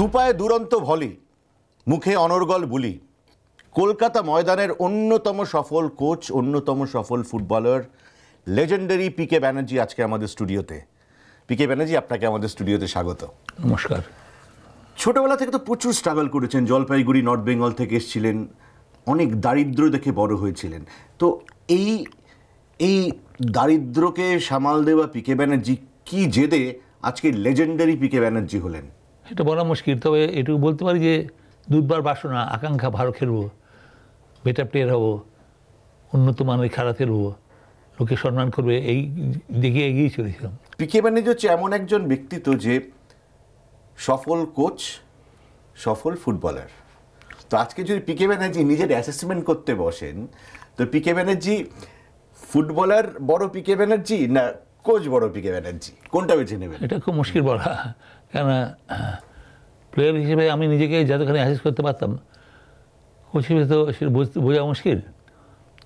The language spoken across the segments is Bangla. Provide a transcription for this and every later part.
দুপায়ে দুরন্ত ভলি, মুখে অনর্গল বুলি, কলকাতা ময়দানের অন্যতম সফল কোচ, অন্যতম সফল ফুটবলার, লেজেন্ডারি পিকে ব্যানার্জি আজকে আমাদের স্টুডিওতে। পিকে ব্যানার্জি, আপনাকে আমাদের স্টুডিওতে স্বাগত। নমস্কার। ছোটবেলা থেকে তো প্রচুর স্ট্রাগল করেছেন, জলপাইগুড়ি নর্থ বেঙ্গল থেকে এসেছিলেন, অনেক দারিদ্র দেখে বড় হয়েছিলেন। তো এই দারিদ্রকে সামাল দেওয়া পিকে ব্যানার্জি কি জেদে আজকে লেজেন্ডারি পিকে ব্যানার্জি হলেন? এটা বলা মুশকিল, তবে এটুকু বলতে পারি যে দুধবার বাসনা, আকাঙ্ক্ষা ভালো খেলবো, বেটার প্লেয়ার হবো, উন্নত মানের খেলা খেলবো, লোকে সম্মান করবে, এই দিকে এগিয়ে চলেছিলাম। পিকে ব্যানার্জি হচ্ছে এমন একজন ব্যক্তিত্ব যে সফল কোচ, সফল ফুটবলার। তো আজকে যদি পিকে ব্যানার্জি নিজের অ্যাসেসমেন্ট করতে বসেন, তো পিকে ব্যানার্জি ফুটবলার বড় পিকে ব্যানার্জি না কোচ বড় পিকে ব্যানার্জি, কোনটা বেছে নেবেন? এটা খুব মুশকিল বলা, কেননা প্লেয়ার হিসেবে আমি নিজেকে যতখানি অ্যাসেস করতে পারতাম, কোচ হিসেবে তো সেটা বোঝা মুশকিল।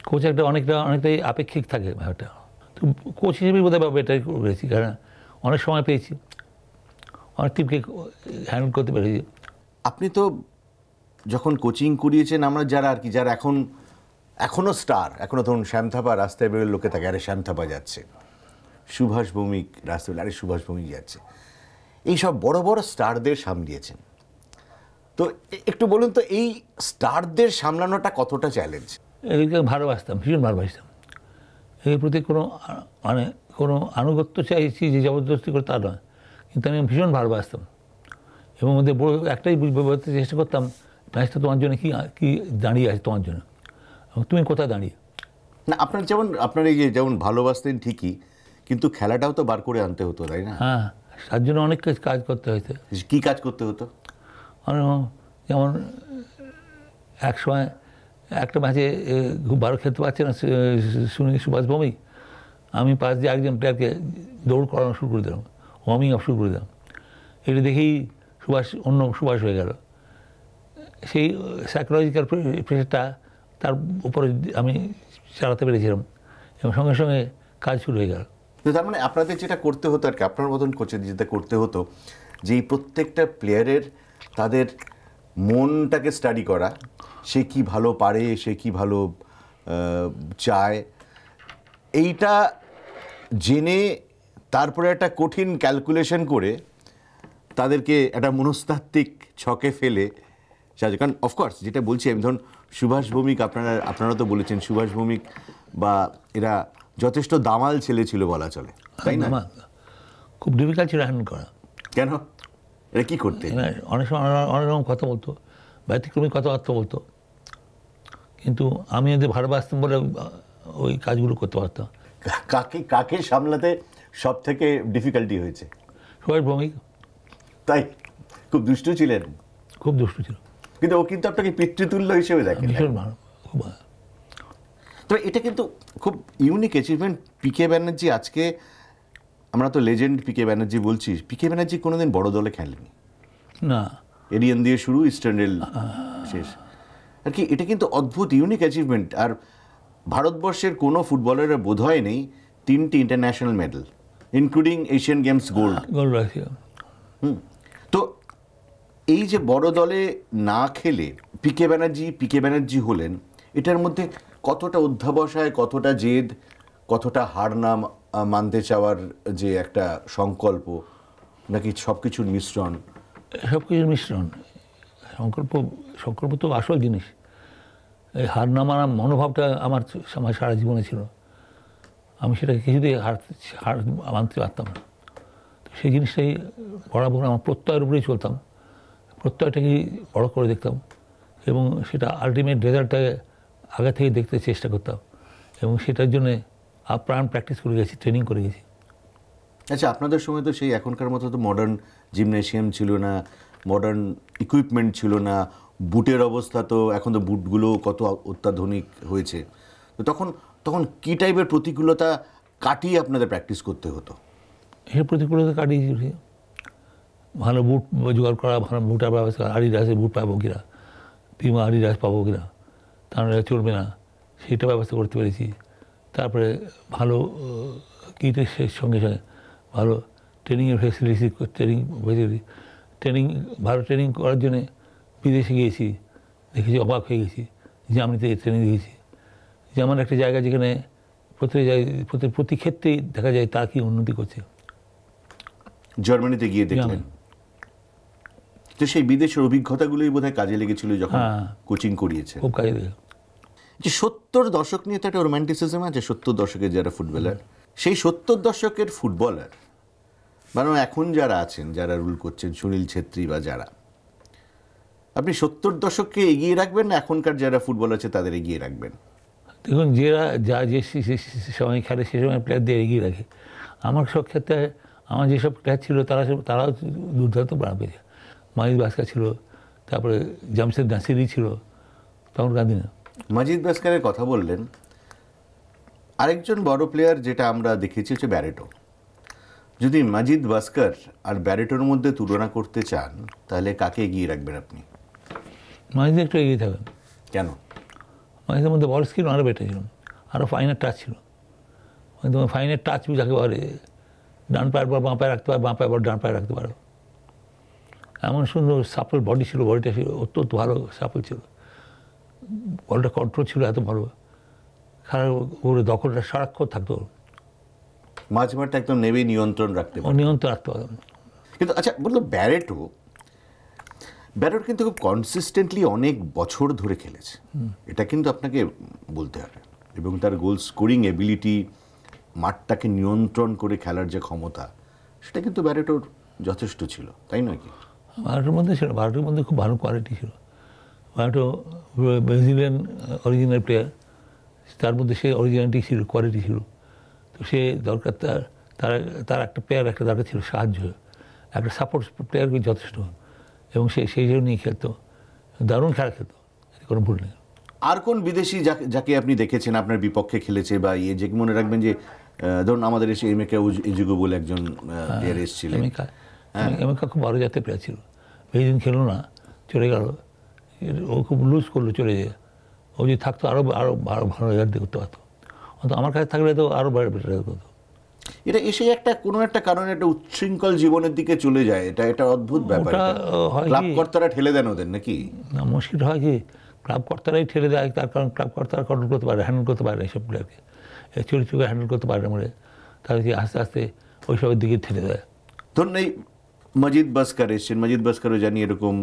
কোচ অনেকটাই আপেক্ষিক থাকে ব্যাপারটা। তো কোচ হিসেবেই বোধহয় বেটার করেছি, কারণ অনেক সময় পেয়েছি, অনেক টিমকে হ্যান্ডেল করতে পেরেছি। আপনি তো যখন কোচিং করিয়েছেন, আমরা যারা এখনও স্টার, এখনও ধরুন শ্যাম থাপা রাস্তায় বেরোলে লোকে থাকে, আরে শ্যাম থাপা যাচ্ছে, সুভাষ ভৌমিক রাস্তায় বেরোলে আরে সুভাষ ভৌমিক যাচ্ছে, এইসব বড় বড় স্টারদের সামলিয়েছেন। তো একটু বলুন তো, এই স্টারদের সামলানোটা কতটা চ্যালেঞ্জ? এদেরকে ভালোবাসতাম, ভীষণ ভালোবাসতাম। এর প্রতি কোনো আনুগত্য চাইছি যে জবরদস্তি করে তা নয়, কিন্তু আমি ভীষণ ভালোবাসতাম এবং ওদের একটাই বলতে চেষ্টা করতাম, ম্যাচটা তোমার জন্য কি দাঁড়িয়ে আছে তোমার জন্য, এবং তুমি কোথায় দাঁড়িয়ে। না, আপনার এই যে যেমন ভালোবাসতেন ঠিকই, কিন্তু খেলাটাও তো বার করে আনতে হতো, তাই না? হ্যাঁ, তার জন্য অনেক কাজ করতে হয়েছে। কী কাজ করতে হতো? যেমন এক সময় একটা ম্যাচে খুব ভালো খেলতে পারছে না সুভাষ ভৌমিক, আমি পাশ দিয়ে একজন প্লেয়ারকে দৌড় করানো শুরু করে দিলাম, ওয়ার্মিং আপ শুরু করে দিলাম। এটা দেখেই অন্য সুভাষ হয়ে গেল। সেই সাইকোলজিক্যাল প্রেশারটা তার উপরে আমি চালাতে পেরেছিলাম এবং সঙ্গে সঙ্গে কাজ শুরু হয়ে গেল। তার মানে আপনাদের যেটা করতে হতো আর কি, আপনার মতন কোচের যেটা করতে হতো, যে এই প্রত্যেকটা প্লেয়ারের তাদের মনটাকে স্টাডি করা, সে কি ভালো পারে, সে কি ভালো চায়, এইটা জেনে তারপরে একটা কঠিন ক্যালকুলেশন করে তাদেরকে একটা মনস্তাত্ত্বিক ছকে ফেলে সাহায্য। কারণ অফকোর্স যেটা বলছি আমি, ধরুন সুভাষ ভৌমিক, আপনারা তো বলেছেন সুভাষ ভৌমিক বা এরা যথেষ্ট দামাল ছেলে ছিল বলা চলে, তাই না? খুব ডিফিকাল্ট ছিল হ্যান্ডেল করা। কেন? এরা কী করতে? অনেক সময় অনেক রকম কথা বলতো, ব্যতিক্রমী কথাবার্তা বলতো, কিন্তু আমি এদের ভালোবাসতাম বলে ওই কাজগুলো করতে পারতাম। কাকে সামলাতে সব থেকে ডিফিকাল্টি হয়েছে? সুভাষ ভৌমিক। তাই? খুব দুষ্টু ছিলেন? খুব দুষ্টু ছিল, কিন্তু ও কিন্তু আপনাকে পিতৃতুল্য হিসেবে দেখে। ভীষণ ভালো, খুব ভালো। তো এটা কিন্তু খুব ইউনিক অ্যাচিভমেন্ট পিকে ব্যানার্জি। আজকে আমরা তো লেজেন্ড পিকে ব্যানার্জি বলছি, পিকে ব্যানার্জি কোনোদিন বড় দলে খেলেনি না, এরিয়ান দিয়ে শুরু, ইস্টার্ন রেল শেষ আর কি। এটা কিন্তু অদ্ভুত ইউনিক অ্যাচিভমেন্ট। আর ভারতবর্ষের কোনো ফুটবলারের বোধ হয় নেই 3টি international medal, including Asian games gold. তো এই যে বড় দলে না খেলে পিকে ব্যানার্জি হলেন, এটার মধ্যে কতটা অধ্যাবসায়, কতটা জেদ, কতটা হার না মানতে চাওয়ার যে একটা সংকল্প, নাকি সব কিছুর মিশ্রণ? সব কিছুর মিশ্রণ। সংকল্প তো আসল জিনিস। এই হার না মানার মনোভাবটা আমার সারা জীবনে ছিল। আমি সেটাকে কিছুতেই হার মানতে পারতাম না। তো সেই জিনিসটাই বরাবর আমার প্রত্যয়ের উপরেই চলতাম, প্রত্যয়টাকেই বড় করে দেখতাম এবং সেটা আলটিমেট রেজাল্টটাকে আগে থেকে দেখতে চেষ্টা করতাম এবং সেটার জন্যে আপ্রাণ প্র্যাকটিস করে গেছি, ট্রেনিং করে গেছি। আচ্ছা, আপনাদের সময় তো সেই এখনকার মতো তো মডার্ন জিমনেশিয়াম ছিল না, মডার্ন ইকুইপমেন্ট ছিল না, বুটের অবস্থা তো, এখন তো বুটগুলো কত অত্যাধুনিক হয়েছে। তো তখন কী টাইপের প্রতিকূলতা কাটিয়ে আপনাদের প্র্যাকটিস করতে হতো? এই প্রতিকূলতা কাটিয়েছি, ভালো বুট জোগাড় করা, ভালো বুটের ব্যবস্থা, আডিডাসের বুট পাবো কিনা, পিমা আডিডাস পাবো কিনা, তাহলে চলবে না, সেইটা ব্যবস্থা করতে পেরেছি। তারপরে ভালো কিটের সঙ্গে সঙ্গে ভালো ট্রেনিংয়ের ফেসিলিটি ভালো ট্রেনিং করার জন্যে বিদেশে গিয়েছি, দেখেছি, অবাক হয়ে গেছি। জার্মানিতে ট্রেনিং দিয়েছি, যেমন একটা জায়গা যেখানে প্রতি ক্ষেত্রেই দেখা যায় তা কি উন্নতি করছে। জার্মানিতে গিয়ে দেখলেন, তো সেই বিদেশের অভিজ্ঞতাগুলোই বোধহয় কাজে লেগেছিল যখন কোচিং করিয়েছে। খুব কাজে লেগে। যে 70 দশক নিয়ে তো একটা রোম্যান্টিসিজম আছে, 70 দশকের যারা ফুটবলার, সেই 70 দশকের ফুটবলার মানে এখন যারা আছেন, যারা রুল করছেন, সুনীল ছেত্রী বা যারা, আপনি 70 দশককে এগিয়ে রাখবেন না এখনকার যারা ফুটবল আছে তাদের এগিয়ে রাখবেন? দেখুন, যে সময় খেলে সে সময় প্লেয়ারদের এগিয়ে রাখে। আমার সব ক্ষেত্রে আমার যেসব প্লেয়ার ছিল তারাও দুর্দান্ত প্রাণ পেয়েছে। মাজিদ বাস্কার ছিল, তারপরে জামশেদ নাসিরি ছিল তখনকার দিনে। মাজিদ বাস্কারের কথা বললেন, আরেকজন বড় প্লেয়ার যেটা আমরা দেখেছি হচ্ছে ব্যারেটো। যদি মাজিদ বাস্কার আর ব্যারেটোর মধ্যে তুলনা করতে চান তাহলে কাকে এগিয়ে রাখবেন আপনি? মাজিদ একটু এগিয়ে থাকবেন। কেন? মাঝে মধ্যে বল স্কিল আরও বেটার ছিল, আরও ফাইনাল টাচ ছিল। তোমার ফাইনাল টাচ যাকে বলে, ডান পায়ের বল বাঁ পায়ে রাখতে পারো, বাঁ পায়ের বল ডান পায়ে রাখতে পারো। এমন সুন্দর সাপল বডি ছিল, বডিটা ছিল অত্যন্ত ভালো সাপল ছিল, বলটা কন্ট্রোল ছিল এত ভালো, খারাপ ওর দখলটা সারাক্ষণ থাকতো, মাঝ মাঠটা একদম নেবে নিয়ন্ত্রণ রাখতে পারে, নিয়ন্ত্রণ রাখতে পারো। কিন্তু আচ্ছা বললো ব্যারেটো কিন্তু খুব কনসিস্টেন্টলি অনেক বছর ধরে খেলেছে, এটা কিন্তু আপনাকে বলতে হবে। এবং তার গোল স্কোরিং এবিলিটি, মাঠটাকে নিয়ন্ত্রণ করে খেলার যে ক্ষমতা, সেটা কিন্তু ব্যারেটোর যথেষ্ট ছিল, তাই নয় কি? ভারতের মধ্যে ছিল, ভারতের মধ্যে খুব ভালো কোয়ালিটি ছিল। ভারত ব্রাজিলিয়ান অরিজিনাল প্লেয়ার, তার মধ্যে সে অরিজিনালিটি ছিল, কোয়ালিটি ছিল। তো সে দরকার তার একটা প্লেয়ার একটা দরকার ছিল, সাহায্য, একটা সাপোর্ট প্লেয়ারকে যথেষ্ট, এবং সেই জন্যই খেলতো, দারুণ খেলা খেলতো, কোনো ভুল নেই। আর কোন বিদেশি যাকে আপনি দেখেছেন আপনার বিপক্ষে খেলেছে বা যে মনে রাখবেন যে ধরুন আমাদের এসে এমেকা ইজুগো বলে একজন প্লেয়ার এসেছিলেন? এমেকা খুব বড় জাতের প্লেয়ার ছিল, বেশিদিন খেলো না, চলে গেল, ও খুব লুজ করলো, চলে যায়। ও যদি থাকতো আরও ভালো রেজাল্ট করতে পারতো, অন্তত আমার কাছে থাকলে তো আরও বেটার রেজাল্ট করতো। এটা এসে কোনো একটা কারণে একটা উচ্ছৃঙ্খল জীবনের দিকে চলে যায়, এটা অদ্ভুত ব্যাপার। ক্লাব কর্তারা ঠেলে দেন ওদের নাকি? না, মুশকিল হয় কি, ক্লাব কর্তারাই ঠেলে দেয়, তার কারণ ক্লাব কর্তারা কন্ট্রোল করতে পারে, হ্যান্ডেল করতে পারে এইসব প্লেয়ারকে, চরিত্রকে হ্যান্ডেল করতে পারে না, মানে তাদেরকে আস্তে আস্তে ওইসবের দিকে ঠেলে দেয়। ধরুন এই মাজিদ বাস্কার এসছেন, মাজিদ বাস্কারও জানি এরকম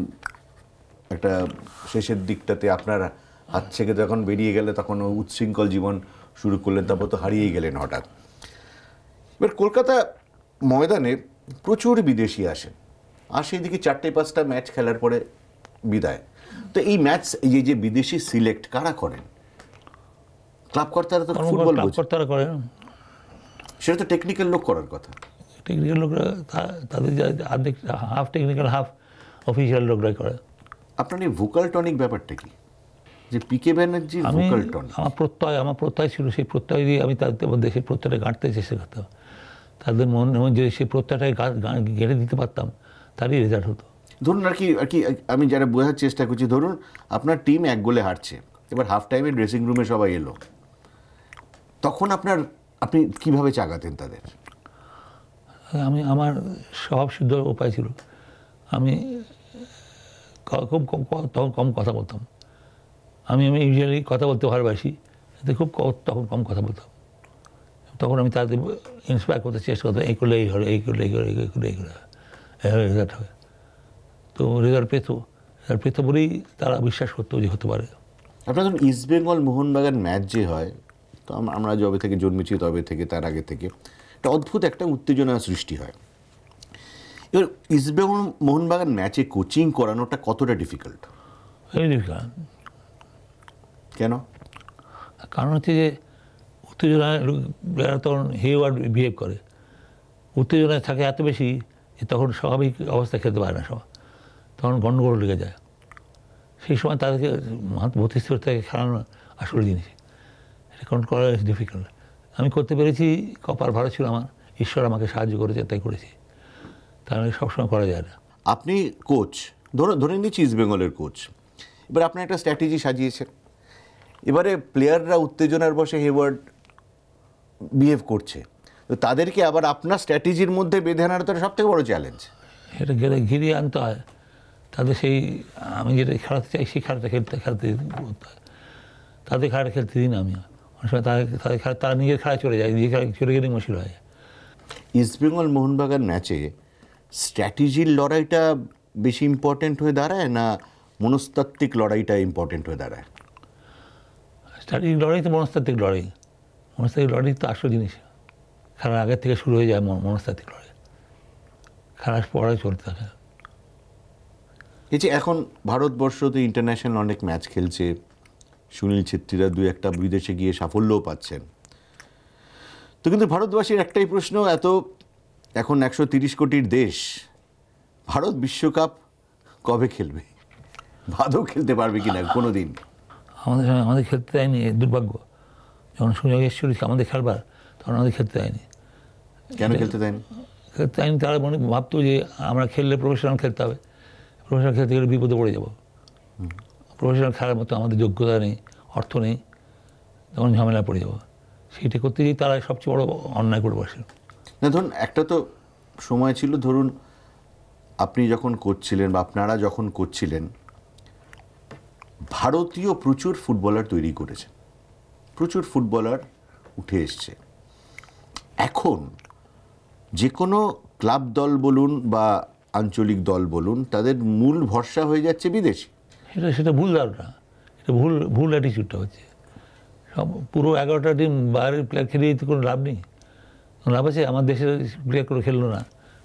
একটা শেষের দিকটাতে আপনার হাত থেকে যখন বেরিয়ে গেলে তখন উচ্ছৃঙ্খল জীবন শুরু করলেন, তারপর তো হারিয়ে গেলেন হঠাৎ। এবার কলকাতা ময়দানে প্রচুর বিদেশি আসেন, এদিকে 4-5টা ম্যাচ খেলার পরে বিদায়। তো এই ম্যাচ যে বিদেশি সিলেক্ট কারা করেন? ক্লাব কর্তারা তো ফুটবল কর্তারা করেন, সেটা তো টেকনিক্যাল লোক করার কথা। টেকনিক্যাল লোকরা তাদের অর্ধেক, হাফ টেকনিক্যাল হাফ অফিসিয়াল লোকরাই করে। আপনার এই ভোকাল টনিক ব্যাপারটা কি, যে পিকে ব্যানার্জির ভোকাল টনিক? আমার প্রত্যয় ছিল, সেই প্রত্যয় দিয়ে আমি তাদের মধ্যে সেই প্রত্যয়টা গাঁটতে চেষ্টা করতাম, তাদের মনে যদি সেই প্রত্যয়টাকে গেড়ে দিতে পারতাম তারই রেজাল্ট হতো। ধরুন আর কি আমি যারা বোঝার চেষ্টা করছি, ধরুন আপনার টিম 1 গোলে হারছে, এবার হাফ টাইমে ড্রেসিং রুমে সবাই এলো, তখন আপনি কিভাবে চাগাতেন তাদের? আমার স্বভাব শুদ্ধ উপায় ছিল, আমি খুব তখন কম কথা বলতাম। আমি ইউজুয়ালি কথা বলতে ভালোবাসি, এতে তখন কম কথা বলতাম। তখন আমি তাদের ইন্সপায়ার করতে চেষ্টা করতাম, এই করলে এই হলো, এই করলে এই করে, এই করলে এই করে, এভাবে রেজাল্ট হয়। তো রেজাল্ট পেত বলেই তারা বিশ্বাস করতো যে হতে পারে। আপনার ধরুন ইস্টবেঙ্গল মোহনবাগান ম্যাচ যে হয়, তো আমরা যবে থেকে জন্মেছি তবে থেকে, তার আগে থেকে একটা অদ্ভুত একটা উত্তেজনা সৃষ্টি হয়। এবার ইস্টবেঙ্গল মোহনবাগান ম্যাচে কোচিং করানোটা কতটা ডিফিকাল্ট? Very difficult. কেন? কারণ হচ্ছে যে উত্তেজনায় তখন হেওয়ার্ড বিহেভ করে, উত্তেজনায় থাকে এত বেশি যে তখন স্বাভাবিক অবস্থা খেতে পারে না, সব তখন গণ্ডগোল লেগে যায়। সেই সময় তাদেরকে মস্তিষ্কতাকে খেলানো আসল জিনিস, এটা কন্ট্রোল করা ডিফিকাল্ট। আমি করতে পেরেছি, কপাল ভালো ছিল আমার, ঈশ্বর আমাকে সাহায্য করেছে, তাই করেছি, তাহলে সবসময় করা যায় না। আপনি কোচ, ধরে নিচ্ছি ইস্টবেঙ্গলের কোচ, এবার আপনি একটা স্ট্র্যাটেজি সাজিয়েছেন, এবারে প্লেয়াররা উত্তেজনার বসে হেওয়ার্ড বিহেভ করছে, তো তাদেরকে আবার আপনার স্ট্র্যাটেজির মধ্যে বেঁধে আনার তো সব থেকে বড় চ্যালেঞ্জ। সেটা ঘিরিয়ে আনতে হয়, তাদের সেই আমি যেটা খেলাতে চাই সেই খেলাটা খেলতে করতে হয়, তাদের খেলাটা খেলতে দিই না আমি। অনেক সময় তারা নিজের খেলায় চলে যায়, নিজের খেলায় চলে গেলেই মুশকিল হয়ে যায়। ইস্টবেঙ্গল মোহনবাগান ম্যাচে স্ট্র্যাটেজির লড়াইটা বেশি ইম্পর্টেন্ট হয়ে দাঁড়ায় না মনস্তাত্ত্বিক লড়াইটা ইম্পর্টেন্ট হয়ে দাঁড়ায়? স্ট্র্যাটেজিক লড়াই তো মনস্তাত্ত্বিক লড়াই, মনস্তাত্ত্বিক লড়াই তো আসল জিনিস। খেলার আগের থেকে শুরু হয়ে যায় মনস্তাত্ত্বিক লড়াই, খেলার পরে চলতে থাকে। এই যে এখন ভারতবর্ষতে ইন্টারন্যাশনাল অনেক ম্যাচ খেলছে, সুনীল ছেত্রীরা 2-1 বিদেশে গিয়ে সাফল্যও পাচ্ছেন, তো কিন্তু ভারতবাসীর একটাই প্রশ্ন, এত এখন 130 কোটির দেশ, ভারত বিশ্বকাপ কবে খেলবে? ভাদও খেলতে পারবে কিনা কোনো দিন? আমাদের খেলতে দেয়নি, দুর্ভাগ্য। যখন সুযোগ এসেছিল আমাদের খেলবার, তখন আমাদের খেলতে দেয়নি। কেন খেলতে দেয়নি? খেলতে দেয়নি, তারা মনে ভাবতো যে আমরা খেললে প্রফেশনাল খেলতে হবে, প্রফেশনাল খেলতে গেলে বিপদে পড়ে যাব, প্রফেশনাল খেলার মতো আমাদের যোগ্যতা নেই, অর্থ নেই, তখন ঝামেলায় পড়ে যাব। সেইটা করতে গিয়ে তারা সবচেয়ে বড় অন্যায় করে বসে। না ধরুন একটা তো সময় ছিল, ধরুন আপনি যখন করছিলেন বা আপনারা যখন করছিলেন, ভারতীয় প্রচুর ফুটবলার তৈরি করেছেন, প্রচুর ফুটবলার উঠে এসছে। এখন যে কোনো ক্লাব দল বলুন বা আঞ্চলিক দল বলুন, তাদের মূল ভরসা হয়ে যাচ্ছে বিদেশি। সেটা ভুল ধারণা, এটা ভুল অ্যাটিচিউডটা হচ্ছে। সব পুরো 11টা টিম বাইরের প্লেয়ার খেলিয়ে তো কোনো লাভ নেই। লাভ আছে? আমার দেশের প্লেয়ার করে খেললো না,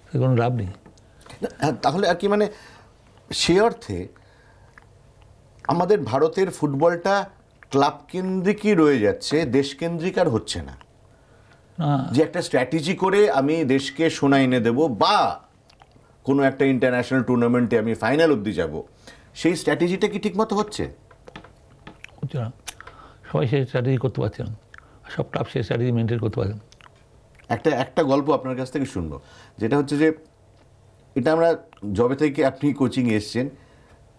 সে কোনো লাভ নেই। তাহলে আর কি, মানে সে অর্থে আমাদের ভারতের ফুটবলটা ক্লাব কেন্দ্রিকই রয়ে যাচ্ছে, দেশকেন্দ্রিক আর হচ্ছে না। যে একটা স্ট্র্যাটেজি করে আমি দেশকে সোনা এনে দেবো বা কোনো একটা ইন্টারন্যাশনাল টুর্নামেন্টে আমি ফাইনাল অবধি যাব, সেই স্ট্র্যাটেজিটা কি ঠিকমতো হচ্ছে? হচ্ছে না, সবাই সেই স্ট্র্যাটেজি করতে পারছে না, সব ক্লাব সেই স্ট্র্যাটেজি মেনটেন করতে পারে না। একটা গল্প আপনার কাছ থেকে শুনবো, যেটা হচ্ছে যে এটা আমরা যবে থেকে আপনি কোচিং এসছেন,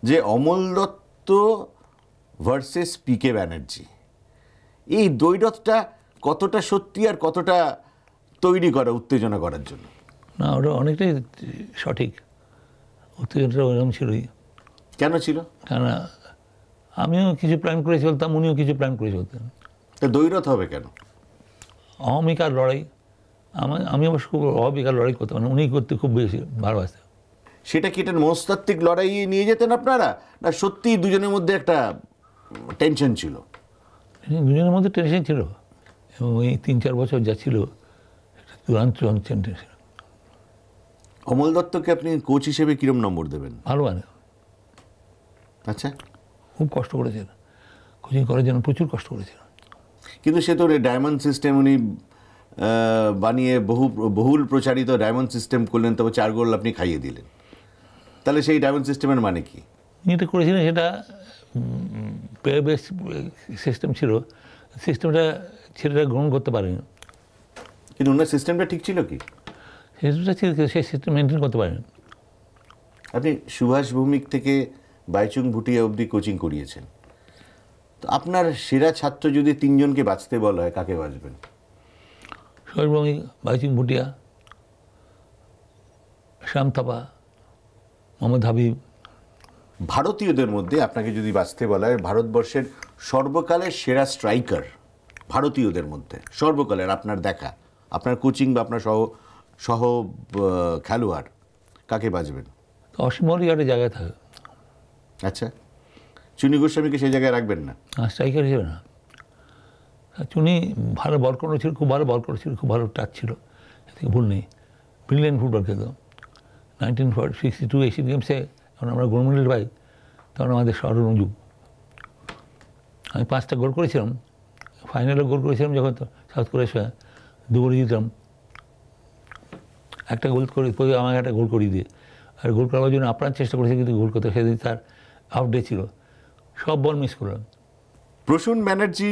যে অমল দত্ত ভার্সেস পিকে ব্যানার্জি, এই দ্বৈরথটা কতটা সত্যি আর কতটা তৈরি করা উত্তেজনা করার জন্য? না, ওটা অনেকটাই সঠিক, উত্তেজনাটা ওইরকম ছিলই। কেন ছিল? কেননা আমিও কিছু প্ল্যান করে চলতাম, উনিও কিছু প্ল্যান করে চলতেন। তা দ্বৈরথ হবে কেন? অহমিকার লড়াই। আমি অবশ্য খুব অহমিকার লড়াই করতাম, মানে উনি করতে খুব বেশি ভালোবাসতেন। সেটা কি এটা মনস্তাত্ত্বিক লড়াই নিয়ে যেতেন আপনারা, না সত্যি দুজনের মধ্যে একটা টেনশন ছিল? দুজনের মধ্যে টেনশন ছিল, এবং ওই 3-4 বছর যা ছিল দুরান্ত টেনশন ছিল। অমল দত্তকে আপনি কোচ হিসেবে কিরম নম্বর দেবেন? ভালো মানে। আচ্ছা, খুব কষ্ট করেছেন কোচিং করার জন্য, প্রচুর কষ্ট করেছেন। কিন্তু সে তো ডায়মন্ড সিস্টেম উনি বানিয়ে বহুল প্রচারিত ডায়মন্ড সিস্টেম করলেন, তবে 4 গোল আপনি খাইয়ে দিলেন। তাহলে সেই ডায়মন্ড সিস্টেমের মানে কি? যেটা করেছিলেন সেটা প্লেয়ার বেস সিস্টেম ছিল, সিস্টেমটা ছেলেরা গ্রহণ করতে পারেনি। কিন্তু ওনার সিস্টেমটা ঠিক ছিল কি? সিস্টেমটা ছিল, সেই সিস্টেম মেনটেন করতে পারেন। আপনি সুভাষ ভৌমিক থেকে বাইচুং ভুটিয়া অবধি কোচিং করিয়েছেন, তো আপনার সেরা ছাত্র যদি 3 জনকে বাঁচতে বলা হয়, কাকে বাঁচবেন? সুভাষ ভৌমিক, বাইচুং ভুটিয়া, শ্যাম থাপা, মোহাম্মদ হাবিব। ভারতীয়দের মধ্যে আপনাকে যদি বাঁচতে বলা হয়, ভারতবর্ষের সর্বকালের সেরা স্ট্রাইকার ভারতীয়দের মধ্যে সর্বকালের আপনার দেখা, আপনার কোচিং বা আপনার সহ খেলোয়াড়, কাকে বাঁচবেন? অসীম মল্লিক একটা জায়গায় থাকে। আচ্ছা, চুনি গোস্বামীকে সেই জায়গায় রাখবেন না? স্ট্রাইকার হিসেবে না। চুনি ভালো বল করেছিল, খুব ভালো বল করেছিল, খুব ভালো টাচ ছিল, এ থেকে ভুল নেই। ব্রিলিয়ান্ট ফুটবল খেলত। 1962 এশিয়ান গেমসে যখন আমরা গোল্ড মেডেল পাই, তখন আমাদের স্বর্ণ যুগ। আমি 5টা গোল করেছিলাম, ফাইনালে গোল করেছিলাম যখন সাউথ কোরিয়ার সঙ্গে, 2 গোলে জিতলাম। একটা গোল করে আমাকে একটা গোল করিয়ে দিয়ে, আর গোল করার জন্য আপ্রাণ চেষ্টা করেছে, কিন্তু গোল করতে সেদিন তার হাফ ডে ছিল, সব বল মিস করলাম। প্রসূন ব্যানার্জি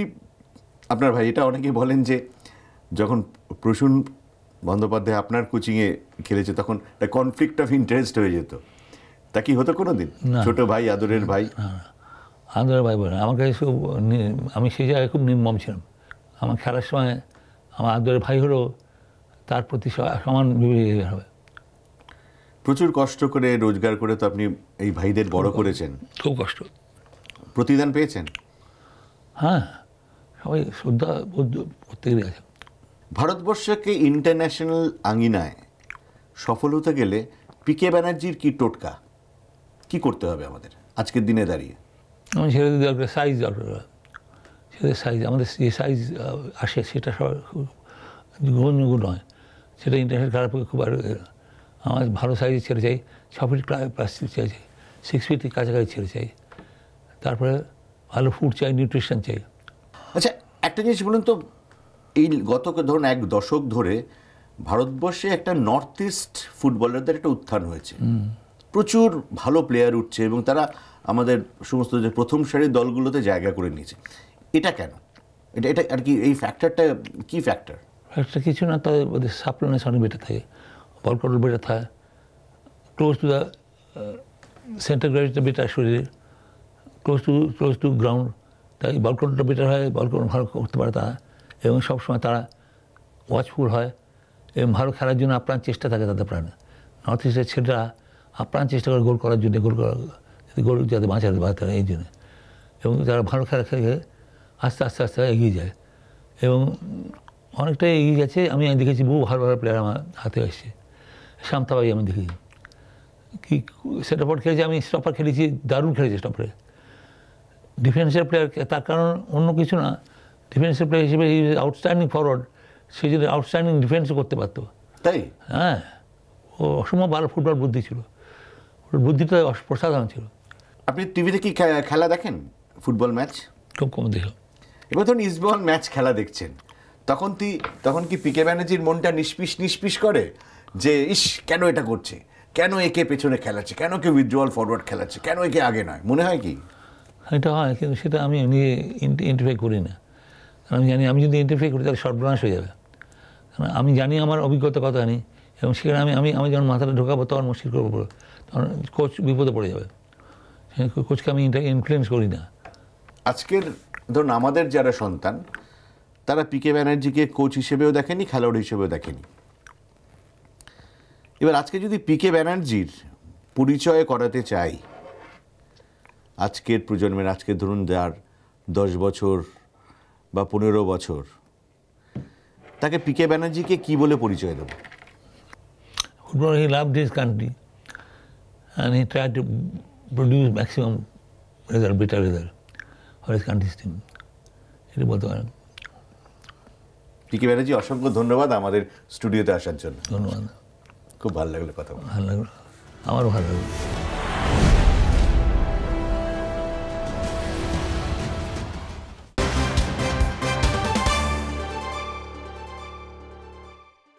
আপনার ভাই, এটা অনেকেই বলেন যে যখন প্রসূন বন্দ্যোপাধ্যায় আপনার কোচিংয়ে খেলেছে, তখন একটা কনফ্লিক্ট অফ ইন্টারেস্ট হয়ে যেত। তা কি হতো কোনো দিন? ছোট ভাই, আদরের ভাই? আদরের ভাই বলে আমার কাছে আমি সেই জায়গায় খুব নির্মম ছিলাম। আমার খেলার সময় আমার আদরের ভাই হলো তার প্রতি সমান বিবেচনা হবে। প্রচুর কষ্ট করে রোজগার করে তো আপনি এই ভাইদের বড় করেছেন, খুব কষ্ট। প্রতিদান পেয়েছেন? হ্যাঁ, সবাই শ্রদ্ধা প্রত্যেকেরই আছে। ভারতবর্ষকে ইন্টারন্যাশনাল আঙিনায় সফল হতে গেলে পিকে ব্যানার্জির কি টোটকা, কি করতে হবে আমাদের আজকের দিনে দাঁড়িয়ে? আমার ছেলেদের দরকার সাইজ, দরকার ছেলেদের সাইজ, আমাদের যে সাইজ আসে সেটা সব গ্রহণযোগ্য নয়, সেটা ইন্টারন্যাশনাল খারাপ খুব। আর আমার ভালো সাইজের ছেলে চাই, 6 ফিট প্লাস চাই, 6 ফিট কাছাকাছি ছেলে চাই, তারপরে ভালো ফুড চাই, নিউট্রিশন চাই। আচ্ছা, একটা জিনিস বলুন তো, এই গত ধরুন 1 দশক ধরে ভারতবর্ষে একটা নর্থ ইস্ট ফুটবলারদের একটা উত্থান হয়েছে, প্রচুর ভালো প্লেয়ার উঠছে এবং তারা আমাদের সমস্ত যে প্রথম সারির দলগুলোতে জায়গা করে নিয়েছে। এটা কেন? এটা আর কি, এই ফ্যাক্টরটা কি ফ্যাক্টর? একটা কিছু না, তাদের ওদের সাপ্লিমেন্টস অনেক বেটার থাকে, বল কন্ট্রোল বেটার থাকে, ক্লোজ টু দ্য সেন্টার গ্রাভিটিটা বেটার, শরীরে ক্লোজ টু গ্রাউন্ড, তাই বল কন্ট্রোলটা বেটার হয়, বল কন্ট্রোল ভালো করতে পারে তারা, এবং সবসময় তারা ওয়াচফুল হয় এবং ভালো খেলার জন্য আপ্রাণ চেষ্টা থাকে তাদের প্রাণে। নর্থ ইস্টের ছেলেরা আপ্রাণ চেষ্টা করে গোল করার জন্য, গোল যাতে বাঁচাতে এই জন্য, এবং যারা ভালো খেলা খেলে আস্তে আস্তে আস্তে এগিয়ে যায় এবং অনেকটাই এগিয়ে গেছে। আমি দেখেছি বহু ভালো ভালো প্লেয়ার আমার হাতে এসছে। শামতাবাই আমি দেখেছি, কি সেটাপট খেলেছি, আমি স্টপার খেলেছি, দারুণ খেলেছি স্টপারে। ডিফেন্সের প্লেয়ার, তার কারণ অন্য কিছু না, ডিফেন্সের প্লেয়ার হিসেবে আউটস্ট্যান্ডিং ফরওয়ার্ড, সে যদি আউটস্ট্যান্ডিং ডিফেন্সও করতে পারতো। তাই? হ্যাঁ, ও অসম্ভব ভালো ফুটবল বুদ্ধি ছিল, ওর বুদ্ধিটা প্রসাধারণ ছিল। আপনি টিভিতে কি খেলা দেখেন, ফুটবল ম্যাচ? খুব কম দেখলাম। এবার ধরুন ইস্টবেঙ্গল ম্যাচ খেলা দেখছেন, তখন কি পিকে ব্যানার্জির মনটা নিষ্পিস করে যে ইস কেন এটা করছে, কেন একে পেছনে খেলাচ্ছে, কেন কে উইথড্রয়াল ফরওয়ার্ড খেলাচ্ছে, কেন একে আগে নয়, মনে হয় কি? এটা হয়, কিন্তু সেটা আমি নিয়ে ইন্টারফেয়ার করি না। আমি জানি আমি যদি ইন্টারফেয়ার করি তাহলে সর্বনাশ হয়ে যাবে। কারণ আমি জানি আমার অভিজ্ঞতা কথা জানি, এবং সেখানে আমি যখন মাথাটা ঢোকাবো তখন মুশকিল করবো, তখন কোচ বিপদে পড়ে যাবে। কোচকে আমি ইনফ্লুয়েন্স করি না। আজকের ধরুন আমাদের যারা সন্তান, তারা পিকে ব্যানার্জিকে কোচ হিসেবেও দেখেনি, খেলোয়াড় হিসেবেও দেখেনি। এবার আজকে যদি পিকে ব্যানার্জির পরিচয় করাতে চাই আজকের প্রজন্মের, আজকে ধরুন যার 10 বছর বা 15 বছর, তাকে পিকে ব্যানার্জিকে কি বলে পরিচয় দেব? Football, he loved his country and he tried to produce maximum result, better result for his country's team. এটা বলতে পারেন। পিকে ব্যানার্জি, অসংখ্য ধন্যবাদ আমাদের স্টুডিওতে আসার জন্য। ধন্যবাদ, খুব ভালো লাগলো কথা বলে। ভালো লাগলো, আমারও ভালো লাগলো।